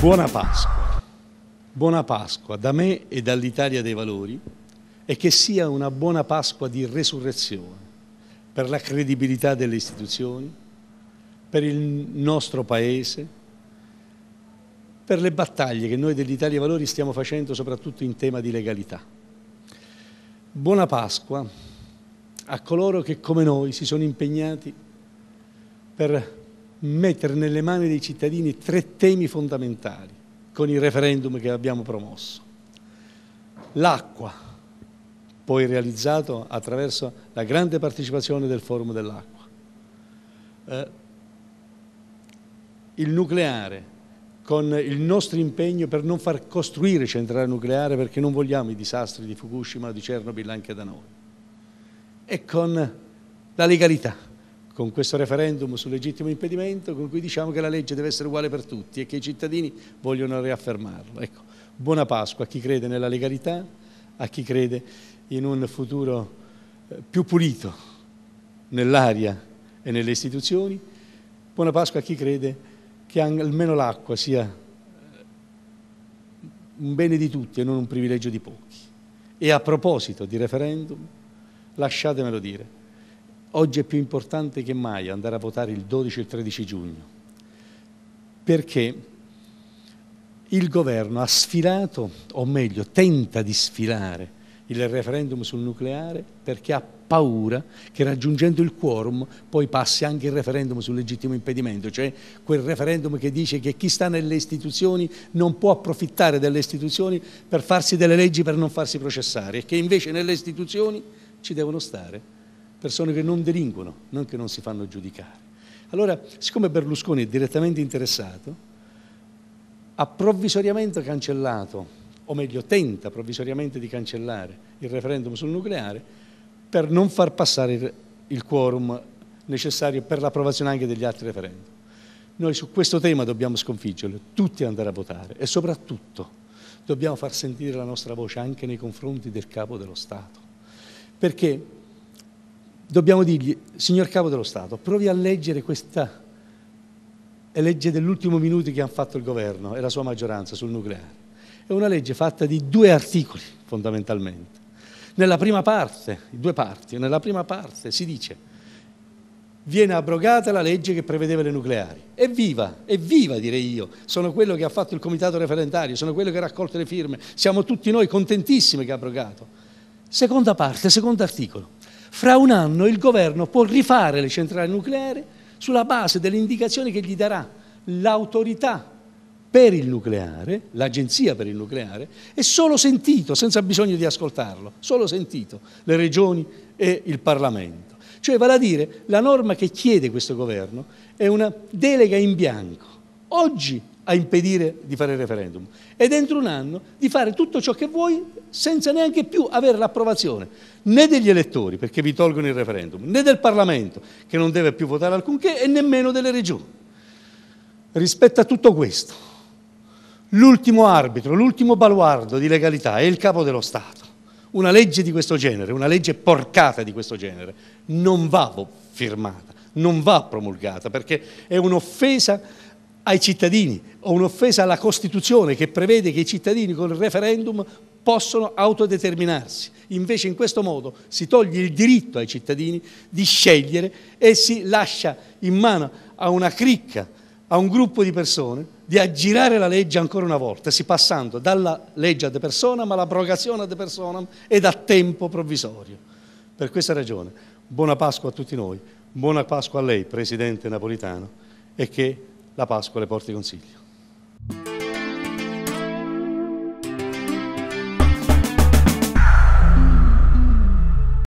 Buona Pasqua. Buona Pasqua da me e dall'Italia dei Valori, e che sia una buona Pasqua di resurrezione per la credibilità delle istituzioni, per il nostro Paese, per le battaglie che noi dell'Italia dei Valori stiamo facendo soprattutto in tema di legalità. Buona Pasqua a coloro che come noi si sono impegnati per mettere nelle mani dei cittadini 3 temi fondamentali con il referendum che abbiamo promosso. L'acqua, poi realizzato attraverso la grande partecipazione del Forum dell'Acqua. Il nucleare, con il nostro impegno per non far costruire centrale nucleare perché non vogliamo i disastri di Fukushima o di Chernobyl anche da noi. E con la legalità, con questo referendum sul legittimo impedimento, con cui diciamo che la legge deve essere uguale per tutti e che i cittadini vogliono riaffermarlo. Ecco, buona Pasqua a chi crede nella legalità, a chi crede in un futuro più pulito nell'aria e nelle istituzioni. Buona Pasqua a chi crede che almeno l'acqua sia un bene di tutti e non un privilegio di pochi. E a proposito di referendum, lasciatemelo dire, oggi è più importante che mai andare a votare il 12 e il 13 giugno, perché il governo ha sfilato, o meglio, tenta di sfilare il referendum sul nucleare perché ha paura che raggiungendo il quorum poi passi anche il referendum sul legittimo impedimento, cioè quel referendum che dice che chi sta nelle istituzioni non può approfittare delle istituzioni per farsi delle leggi per non farsi processare, e che invece nelle istituzioni ci devono stare persone che non delinquono, non che non si fanno giudicare. Allora, siccome Berlusconi è direttamente interessato, ha provvisoriamente cancellato, o meglio tenta provvisoriamente di cancellare il referendum sul nucleare per non far passare il quorum necessario per l'approvazione anche degli altri referendum. Noi su questo tema dobbiamo sconfiggerlo, tutti andare a votare, e soprattutto dobbiamo far sentire la nostra voce anche nei confronti del Capo dello Stato, perché dobbiamo dirgli: signor Capo dello Stato, provi a leggere questa legge dell'ultimo minuto che hanno fatto il governo e la sua maggioranza sul nucleare. È una legge fatta di 2 articoli fondamentalmente. Nella prima parte, 2 parti, nella prima parte si dice: viene abrogata la legge che prevedeva le nucleari. Evviva direi io, sono quello che ha fatto il comitato referendario, sono quello che ha raccolto le firme, siamo tutti noi contentissimi che ha abrogato. Seconda parte, secondo articolo: fra un anno il governo può rifare le centrali nucleari sulla base delle indicazioni che gli darà l'autorità per il nucleare, l'agenzia per il nucleare, e solo sentito, senza bisogno di ascoltarlo, solo sentito le regioni e il Parlamento. Cioè, vale a dire, la norma che chiede questo governo è una delega in bianco, oggi a impedire di fare il referendum, e dentro un anno di fare tutto ciò che vuoi senza neanche più avere l'approvazione né degli elettori, perché vi tolgono il referendum, né del Parlamento, che non deve più votare alcunché, e nemmeno delle regioni. Rispetto a tutto questo, l'ultimo arbitro, l'ultimo baluardo di legalità è il Capo dello Stato. Una legge di questo genere, una legge porcata di questo genere, non va firmata, non va promulgata, perché è un'offesa ai cittadini, o un'offesa alla Costituzione, che prevede che i cittadini con il referendum possono autodeterminarsi. Invece in questo modo si toglie il diritto ai cittadini di scegliere e si lascia in mano a una cricca, a un gruppo di persone, di aggirare la legge ancora una volta, si passando dalla legge ad personam all'abrogazione ad personam ed a tempo provvisorio. Per questa ragione, buona Pasqua a tutti noi, buona Pasqua a lei, Presidente Napolitano, e che la Pasqua le porti consiglio.